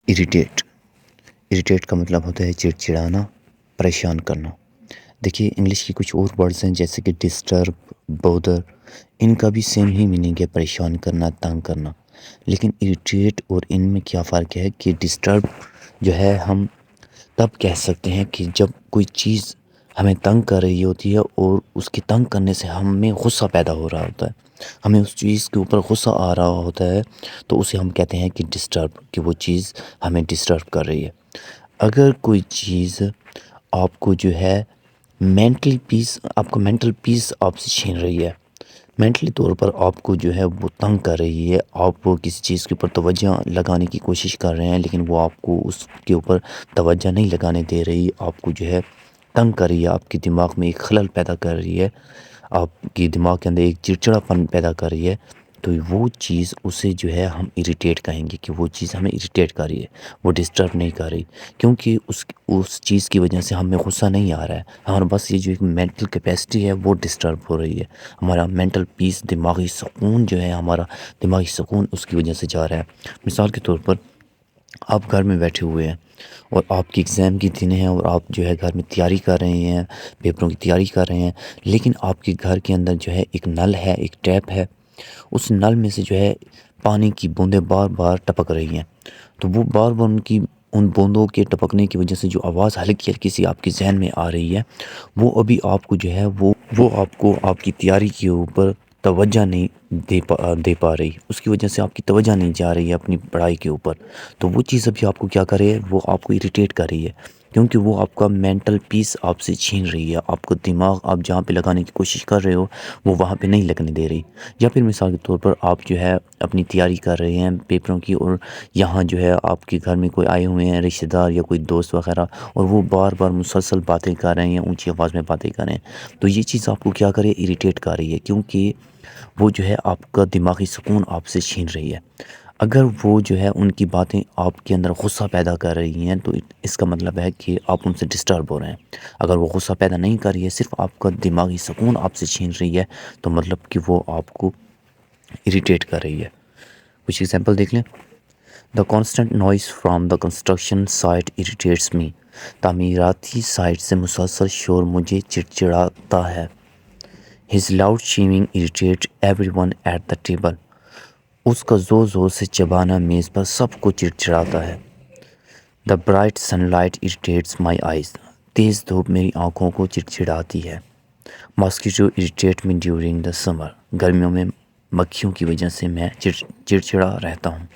Irritate کا مطلب ہوتا ہے چڑچڑانا، پریشان کرنا۔ دیکھیے انگلش کی کچھ اور ورڈز ہیں جیسے کہ ڈسٹرب، بودر، ان کا بھی سیم ہی میننگ ہے، پریشان کرنا، تنگ کرنا۔ لیکن اریٹیٹ اور ان میں کیا فرق ہے کہ ڈسٹرب جو ہے ہم تب کہہ سکتے ہیں کہ جب کوئی چیز ہمیں تنگ کر رہی ہوتی ہے اور اس کے تنگ کرنے سے ہمیں غصہ پیدا ہو رہا ہوتا ہے، ہمیں اس چیز کے اوپر غصہ آ رہا ہوتا ہے، تو اسے ہم کہتے ہیں کہ ڈسٹرب، کہ وہ چیز ہمیں ڈسٹرب کر رہی ہے۔ اگر کوئی چیز آپ کو جو ہے آپ کو مینٹل پیس آپ سے چھین رہی ہے، مینٹلی طور پر آپ کو جو ہے وہ تنگ کر رہی ہے، آپ وہ کسی چیز کے اوپر توجہ لگانے کی کوشش کر رہے ہیں لیکن وہ آپ کو اس کے اوپر توجہ نہیں لگانے دے رہی، آپ کو جو ہے تنگ کر رہی ہے، آپ کے دماغ میں ایک خلل پیدا کر رہی ہے، آپ کے دماغ کے اندر ایک چڑچڑا پن پیدا کر رہی ہے، تو وہ چیز اسے جو ہے ہم اریٹیٹ کہیں گے کہ وہ چیز ہمیں اریٹیٹ کر رہی ہے، وہ ڈسٹرب نہیں کر رہی، کیونکہ اس چیز کی وجہ سے ہمیں غصہ نہیں آ رہا ہے، ہمارے بس یہ جو ایک مینٹل کیپیسٹی ہے وہ ڈسٹرب ہو رہی ہے، ہمارا مینٹل پیس، دماغی سکون جو ہے، ہمارا دماغی سکون اس کی وجہ سے جا رہا ہے۔ مثال کے طور پر آپ گھر میں بیٹھے ہوئے ہیں اور آپ کی ایگزام کی دن ہیں اور آپ جو ہے گھر میں تیاری کر رہے ہیں، پیپروں کی تیاری کر رہے ہیں، لیکن آپ کے گھر کے اندر جو ہے ایک نل ہے، ایک ٹیپ ہے، اس نل میں سے جو ہے پانی کی بوندیں بار بار ٹپک رہی ہیں، تو وہ بار بار ان بوندوں کے ٹپکنے کی وجہ سے جو آواز ہلکی ہلکی سی آپ کے ذہن میں آ رہی ہے، وہ ابھی آپ کو جو ہے وہ آپ کو آپ کی تیاری کے اوپر توجہ نہیں دے پا رہی، اس کی وجہ سے آپ کی توجہ نہیں جا رہی ہے اپنی پڑھائی کے اوپر، تو وہ چیز ابھی آپ کو کیا کر رہی ہے، وہ آپ کو اریٹیٹ کر رہی ہے، کیونکہ وہ آپ کا مینٹل پیس آپ سے چھین رہی ہے، آپ کو دماغ آپ جہاں پہ لگانے کی کوشش کر رہے ہو وہ وہاں پہ نہیں لگنے دے رہی۔ یا پھر مثال کے طور پر آپ جو ہے اپنی تیاری کر رہے ہیں پیپروں کی، اور یہاں جو ہے آپ کے گھر میں کوئی آئے ہوئے ہیں رشتہ دار یا کوئی دوست وغیرہ، اور وہ بار بار مسلسل باتیں کر رہے ہیں، اونچی آواز میں باتیں کر رہے ہیں، تو یہ چیز آپ کو کیا کرے، اریٹیٹ کر رہی ہے، کیونکہ وہ جو ہے آپ کا دماغی سکون آپ سے چھین رہی ہے۔ اگر وہ جو ہے ان کی باتیں آپ کے اندر غصہ پیدا کر رہی ہیں تو اس کا مطلب ہے کہ آپ ان سے ڈسٹرب ہو رہے ہیں۔ اگر وہ غصہ پیدا نہیں کر رہی ہے، صرف آپ کا دماغی سکون آپ سے چھین رہی ہے، تو مطلب کہ وہ آپ کو اریٹیٹ کر رہی ہے۔ کچھ ایگزامپل دیکھ لیں۔ The constant noise from the construction site irritates me, تعمیراتی سائٹ سے مسلسل شور مجھے چڑچڑاتا ہے۔ His loud chewing irritate everyone at the table, اس کا زور زور سے چبانا میز پر سب کو چڑچڑاتا ہے۔ The bright sunlight irritates my eyes, تیز دھوپ میری آنکھوں کو چڑچڑاتی ہے۔ Mosquito irritate me during the summer, گرمیوں میں مکھیوں کی وجہ سے میں چڑچڑا رہتا ہوں۔